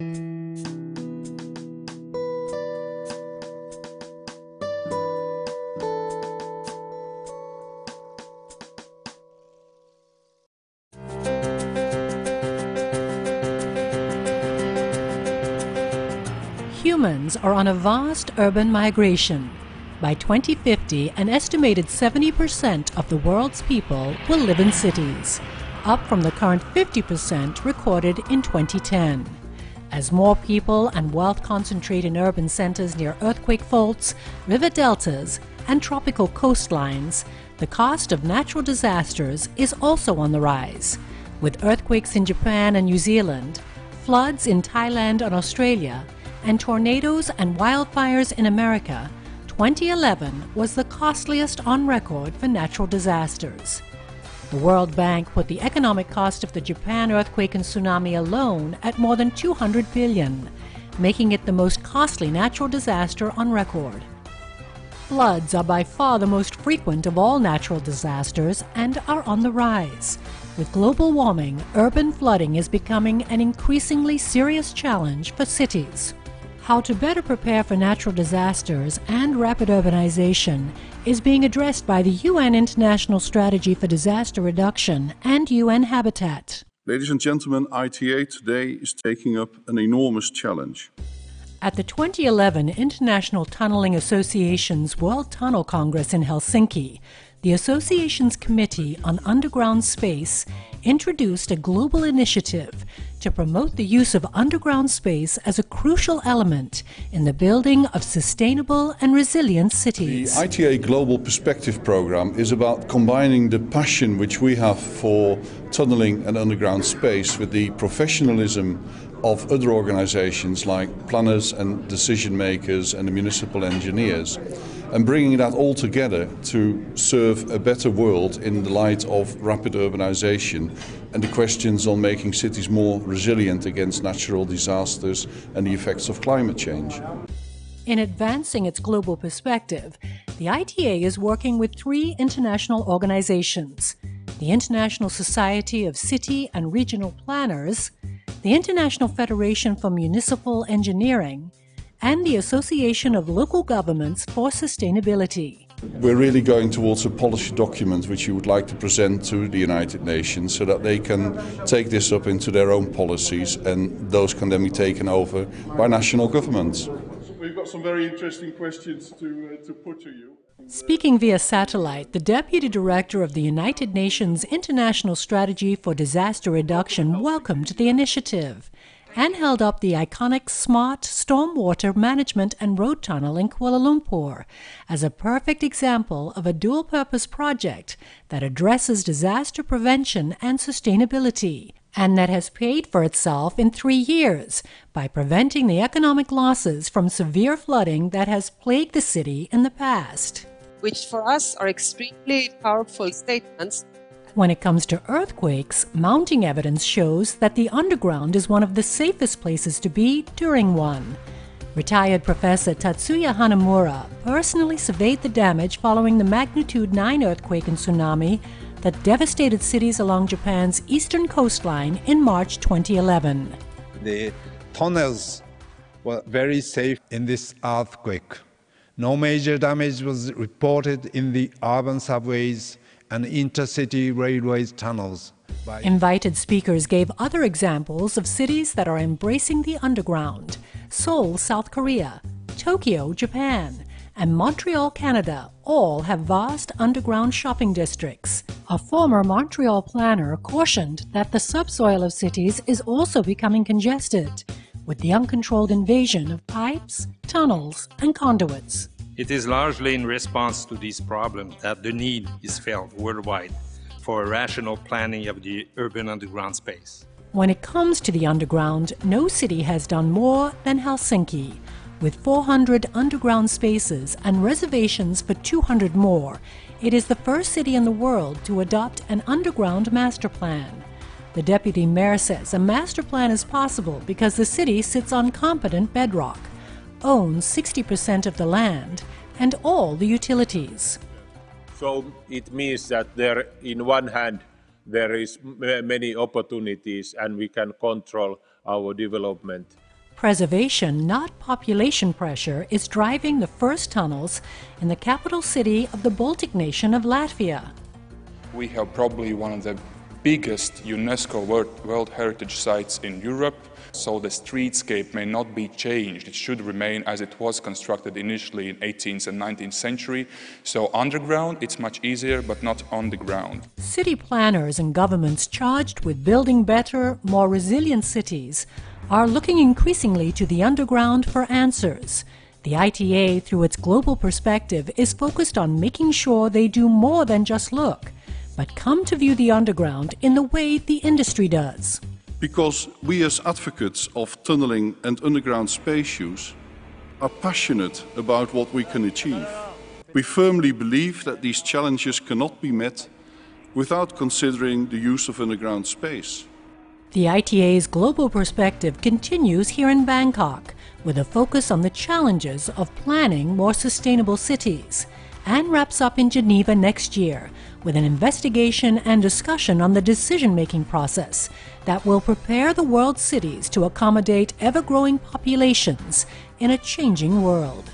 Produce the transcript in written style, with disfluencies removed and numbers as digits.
Humans are on a vast urban migration. By 2050, an estimated 70% of the world's people will live in cities, up from the current 50% recorded in 2010. As more people and wealth concentrate in urban centers near earthquake faults, river deltas, and tropical coastlines, the cost of natural disasters is also on the rise. With earthquakes in Japan and New Zealand, floods in Thailand and Australia, and tornadoes and wildfires in America, 2011 was the costliest on record for natural disasters. The World Bank put the economic cost of the Japan earthquake and tsunami alone at more than $200 billion, making it the most costly natural disaster on record. Floods are by far the most frequent of all natural disasters and are on the rise. With global warming, urban flooding is becoming an increasingly serious challenge for cities. How to better prepare for natural disasters and rapid urbanization is being addressed by the UN International Strategy for Disaster Reduction and UN Habitat. Ladies and gentlemen, ITA today is taking up an enormous challenge. At the 2011 International Tunneling Association's World Tunnel Congress in Helsinki, the association's Committee on Underground Space introduced a global initiative to promote the use of underground space as a crucial element in the building of sustainable and resilient cities. The ITA Global Perspective Programme is about combining the passion which we have for tunneling and underground space with the professionalism of other organizations like planners and decision makers and the municipal engineers, and bringing that all together to serve a better world in the light of rapid urbanization and the questions on making cities more resilient against natural disasters and the effects of climate change. In advancing its global perspective, the ITA is working with 3 international organizations: the International Society of City and Regional Planners, the International Federation for Municipal Engineering, and the Association of Local Governments for Sustainability. We're really going towards a policy document which you would like to present to the United Nations so that they can take this up into their own policies, and those can then be taken over by national governments. We've got some very interesting questions to put to you. Speaking via satellite, the Deputy Director of the United Nations International Strategy for Disaster Reduction welcomed the initiative and held up the iconic smart stormwater management and road tunnel in Kuala Lumpur as a perfect example of a dual-purpose project that addresses disaster prevention and sustainability, and that has paid for itself in 3 years by preventing the economic losses from severe flooding that has plagued the city in the past. Which for us are extremely powerful statements. When it comes to earthquakes, mounting evidence shows that the underground is one of the safest places to be during one. Retired Professor Tatsuya Hanamura personally surveyed the damage following the magnitude 9 earthquake and tsunami that devastated cities along Japan's eastern coastline in March 2011. The tunnels were very safe in this earthquake. No major damage was reported in the urban subways and intercity railway tunnels. Invited speakers gave other examples of cities that are embracing the underground: Seoul, South Korea, Tokyo, Japan, and Montreal, Canada, all have vast underground shopping districts. A former Montreal planner cautioned that the subsoil of cities is also becoming congested, with the uncontrolled invasion of pipes, tunnels, and conduits. It is largely in response to these problems that the need is felt worldwide for a rational planning of the urban underground space. When it comes to the underground, no city has done more than Helsinki. With 400 underground spaces and reservations for 200 more, it is the first city in the world to adopt an underground master plan. The deputy mayor says a master plan is possible because the city sits on competent bedrock, owns 60% of the land, and all the utilities. So it means that there, in one hand, there is many opportunities and we can control our development. Preservation, not population pressure, is driving the first tunnels in the capital city of the Baltic nation of Latvia. We have probably one of the biggest UNESCO World Heritage Sites in Europe, so the streetscape may not be changed. It should remain as it was constructed initially in 18th and 19th century. So underground, it's much easier, but not on the ground. City planners and governments charged with building better, more resilient cities are looking increasingly to the underground for answers. The ITA, through its global perspective, is focused on making sure they do more than just look, but come to view the underground in the way the industry does. Because we as advocates of tunneling and underground space use are passionate about what we can achieve. We firmly believe that these challenges cannot be met without considering the use of underground space. The ITA's global perspective continues here in Bangkok, with a focus on the challenges of planning more sustainable cities, and wraps up in Geneva next year with an investigation and discussion on the decision-making process that will prepare the world's cities to accommodate ever-growing populations in a changing world.